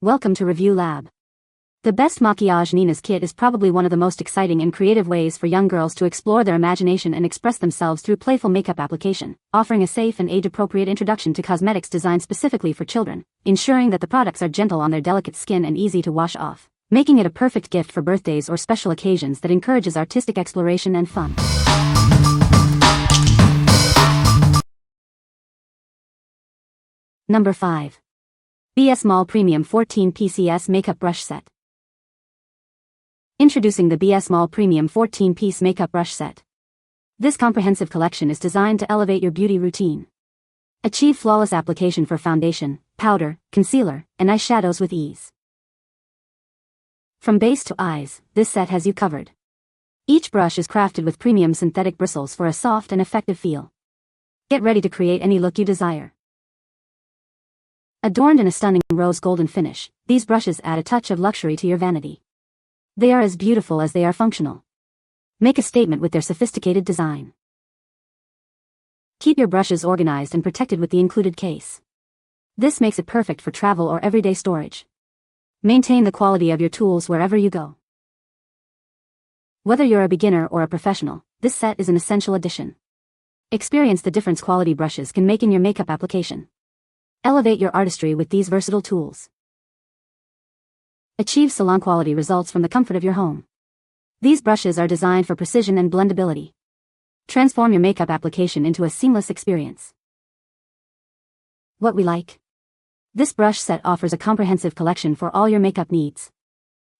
Welcome to Review Lab. The best Maquillaje Niñas Kit is probably one of the most exciting and creative ways for young girls to explore their imagination and express themselves through playful makeup application, offering a safe and age-appropriate introduction to cosmetics designed specifically for children, ensuring that the products are gentle on their delicate skin and easy to wash off, making it a perfect gift for birthdays or special occasions that encourages artistic exploration and fun. Number 5. BAGSMART Premium 14 PCS Makeup Brush Set. Introducing the BAGSMART Premium 14-piece Makeup Brush Set. This comprehensive collection is designed to elevate your beauty routine. Achieve flawless application for foundation, powder, concealer, and eyeshadows with ease. From base to eyes, this set has you covered. Each brush is crafted with premium synthetic bristles for a soft and effective feel. Get ready to create any look you desire. Adorned in a stunning rose golden finish, these brushes add a touch of luxury to your vanity. They are as beautiful as they are functional. Make a statement with their sophisticated design. Keep your brushes organized and protected with the included case. This makes it perfect for travel or everyday storage. Maintain the quality of your tools wherever you go. Whether you're a beginner or a professional, this set is an essential addition. Experience the difference quality brushes can make in your makeup application. Elevate your artistry with these versatile tools. Achieve salon-quality results from the comfort of your home. These brushes are designed for precision and blendability. Transform your makeup application into a seamless experience. What we like. This brush set offers a comprehensive collection for all your makeup needs.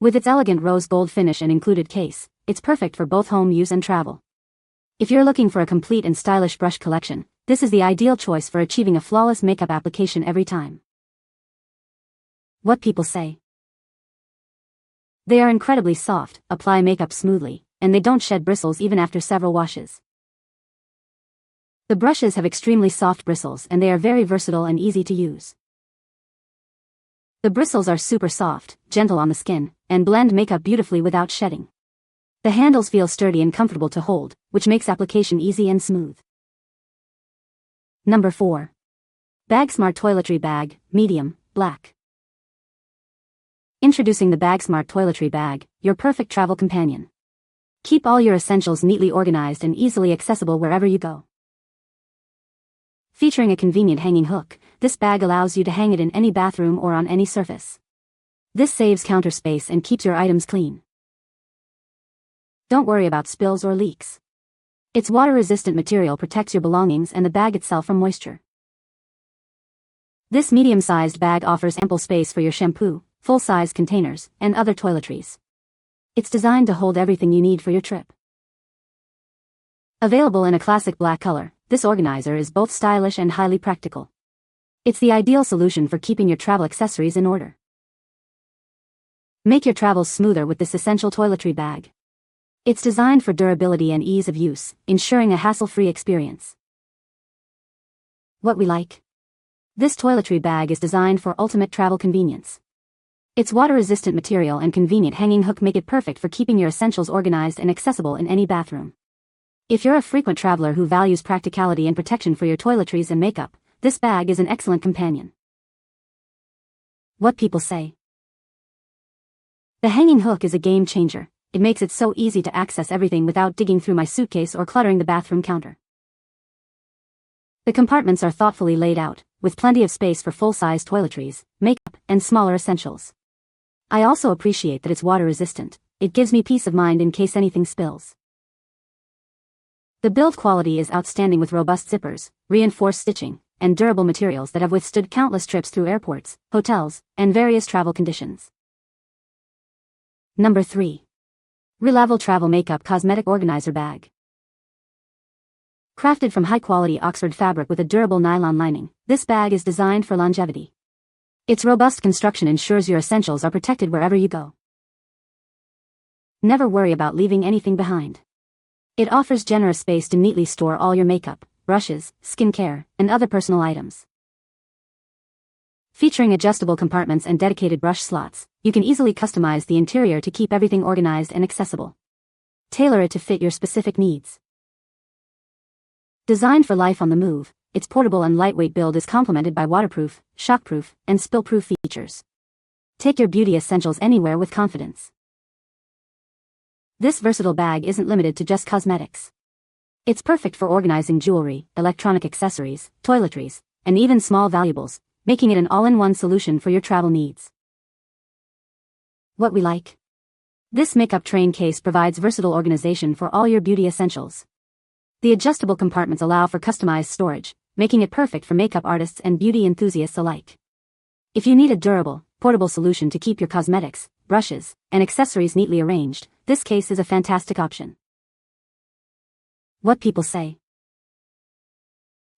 With its elegant rose gold finish and included case, it's perfect for both home use and travel. If you're looking for a complete and stylish brush collection, this is the ideal choice for achieving a flawless makeup application every time. What people say. They are incredibly soft, apply makeup smoothly, and they don't shed bristles even after several washes. The brushes have extremely soft bristles and they are very versatile and easy to use. The bristles are super soft, gentle on the skin, and blend makeup beautifully without shedding. The handles feel sturdy and comfortable to hold, which makes application easy and smooth. Number 4. BAGSMART Toiletry Bag, Medium, Black. Introducing the BAGSMART Toiletry Bag, your perfect travel companion. Keep all your essentials neatly organized and easily accessible wherever you go. Featuring a convenient hanging hook, this bag allows you to hang it in any bathroom or on any surface. This saves counter space and keeps your items clean. Don't worry about spills or leaks. Its water-resistant material protects your belongings and the bag itself from moisture. This medium-sized bag offers ample space for your shampoo, full-size containers, and other toiletries. It's designed to hold everything you need for your trip. Available in a classic black color, this organizer is both stylish and highly practical. It's the ideal solution for keeping your travel accessories in order. Make your travels smoother with this essential toiletry bag. It's designed for durability and ease of use, ensuring a hassle-free experience. What we like. This toiletry bag is designed for ultimate travel convenience. Its water-resistant material and convenient hanging hook make it perfect for keeping your essentials organized and accessible in any bathroom. If you're a frequent traveler who values practicality and protection for your toiletries and makeup, this bag is an excellent companion. What people say. The hanging hook is a game changer. It makes it so easy to access everything without digging through my suitcase or cluttering the bathroom counter. The compartments are thoughtfully laid out, with plenty of space for full-size toiletries, makeup, and smaller essentials. I also appreciate that it's water-resistant. It gives me peace of mind in case anything spills. The build quality is outstanding with robust zippers, reinforced stitching, and durable materials that have withstood countless trips through airports, hotels, and various travel conditions. Number 3. Relavel Travel Makeup Cosmetic Organizer Bag. Crafted from high-quality Oxford fabric with a durable nylon lining, this bag is designed for longevity. Its robust construction ensures your essentials are protected wherever you go. Never worry about leaving anything behind. It offers generous space to neatly store all your makeup, brushes, skincare, and other personal items. Featuring adjustable compartments and dedicated brush slots, you can easily customize the interior to keep everything organized and accessible. Tailor it to fit your specific needs. Designed for life on the move, its portable and lightweight build is complemented by waterproof, shockproof, and spill-proof features. Take your beauty essentials anywhere with confidence. This versatile bag isn't limited to just cosmetics. It's perfect for organizing jewelry, electronic accessories, toiletries, and even small valuables, making it an all-in-one solution for your travel needs. What we like. This makeup train case provides versatile organization for all your beauty essentials. The adjustable compartments allow for customized storage, making it perfect for makeup artists and beauty enthusiasts alike. If you need a durable, portable solution to keep your cosmetics, brushes, and accessories neatly arranged, this case is a fantastic option. What people say.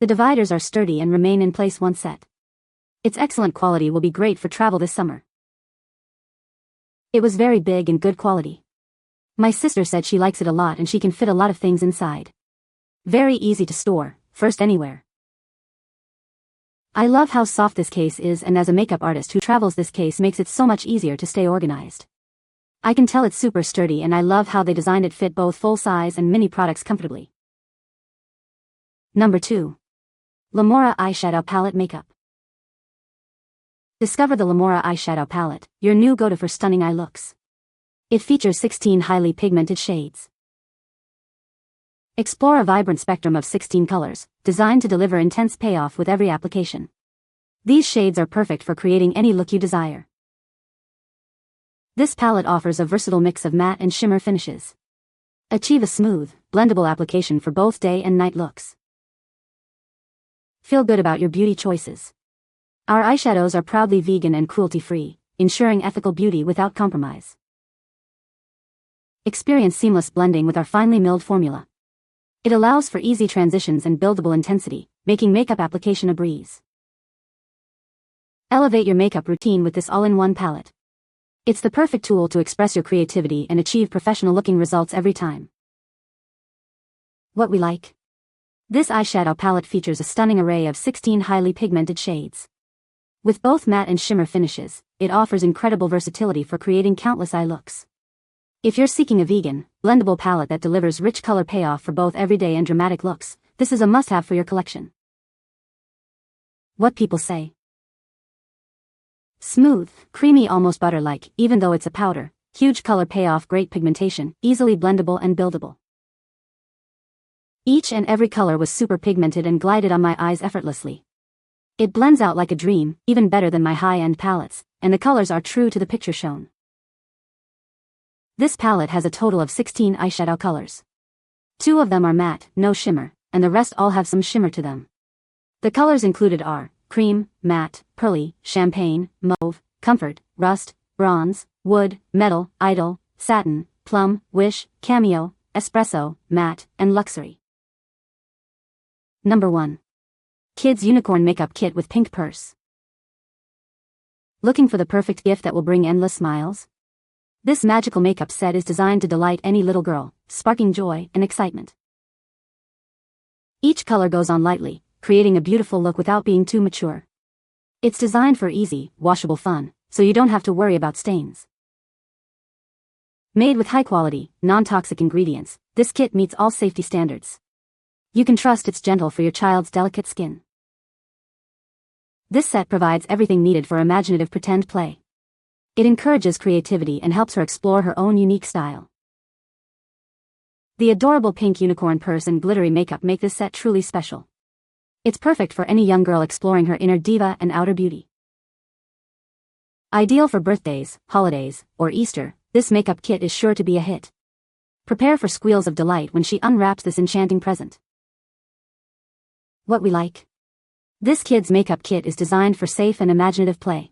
The dividers are sturdy and remain in place once set. Its excellent quality will be great for travel this summer. It was very big and good quality. My sister said she likes it a lot and she can fit a lot of things inside. Very easy to store, first anywhere. I love how soft this case is, and as a makeup artist who travels, this case makes it so much easier to stay organized. I can tell it's super sturdy, and I love how they designed it fit both full-size and mini products comfortably. Number 2. Lamora Eyeshadow Palette Makeup. Discover the Lamora Eyeshadow Palette, your new go-to for stunning eye looks. It features 16 highly pigmented shades. Explore a vibrant spectrum of 16 colors, designed to deliver intense payoff with every application. These shades are perfect for creating any look you desire. This palette offers a versatile mix of matte and shimmer finishes. Achieve a smooth, blendable application for both day and night looks. Feel good about your beauty choices. Our eyeshadows are proudly vegan and cruelty-free, ensuring ethical beauty without compromise. Experience seamless blending with our finely milled formula. It allows for easy transitions and buildable intensity, making makeup application a breeze. Elevate your makeup routine with this all-in-one palette. It's the perfect tool to express your creativity and achieve professional-looking results every time. What we like. This eyeshadow palette features a stunning array of 16 highly pigmented shades. With both matte and shimmer finishes, it offers incredible versatility for creating countless eye looks. If you're seeking a vegan, blendable palette that delivers rich color payoff for both everyday and dramatic looks, this is a must-have for your collection. What people say. Smooth, creamy, almost butter-like, even though it's a powder. Huge color payoff, great pigmentation, easily blendable and buildable. Each and every color was super pigmented and glided on my eyes effortlessly. It blends out like a dream, even better than my high-end palettes, and the colors are true to the picture shown. This palette has a total of 16 eyeshadow colors. 2 of them are matte, no shimmer, and the rest all have some shimmer to them. The colors included are cream, matte, pearly, champagne, mauve, comfort, rust, bronze, wood, metal, idol, satin, plum, wish, cameo, espresso, matte, and luxury. Number 1. Kids Unicorn Makeup Kit with Pink Purse. Looking for the perfect gift that will bring endless smiles? This magical makeup set is designed to delight any little girl, sparking joy and excitement. Each color goes on lightly, creating a beautiful look without being too mature. It's designed for easy, washable fun, so you don't have to worry about stains. Made with high-quality, non-toxic ingredients, this kit meets all safety standards. You can trust it's gentle for your child's delicate skin. This set provides everything needed for imaginative pretend play. It encourages creativity and helps her explore her own unique style. The adorable pink unicorn purse and glittery makeup make this set truly special. It's perfect for any young girl exploring her inner diva and outer beauty. Ideal for birthdays, holidays, or Easter, this makeup kit is sure to be a hit. Prepare for squeals of delight when she unwraps this enchanting present. What we like. This kid's makeup kit is designed for safe and imaginative play.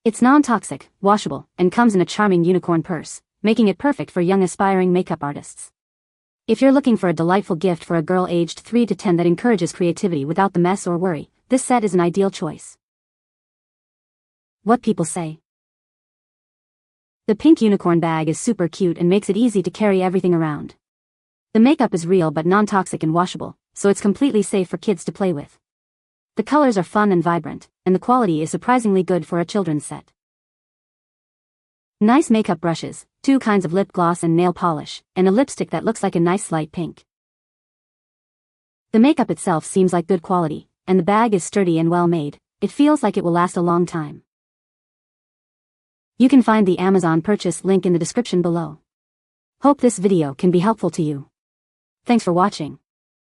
It's non-toxic, washable, and comes in a charming unicorn purse, making it perfect for young aspiring makeup artists. If you're looking for a delightful gift for a girl aged 3 to 10 that encourages creativity without the mess or worry, this set is an ideal choice. What people say. The pink unicorn bag is super cute and makes it easy to carry everything around. The makeup is real but non-toxic and washable, so it's completely safe for kids to play with. The colors are fun and vibrant, and the quality is surprisingly good for a children's set. Nice makeup brushes, 2 kinds of lip gloss and nail polish, and a lipstick that looks like a nice light pink. The makeup itself seems like good quality, and the bag is sturdy and well made. It feels like it will last a long time. You can find the Amazon purchase link in the description below. Hope this video can be helpful to you. Thanks for watching.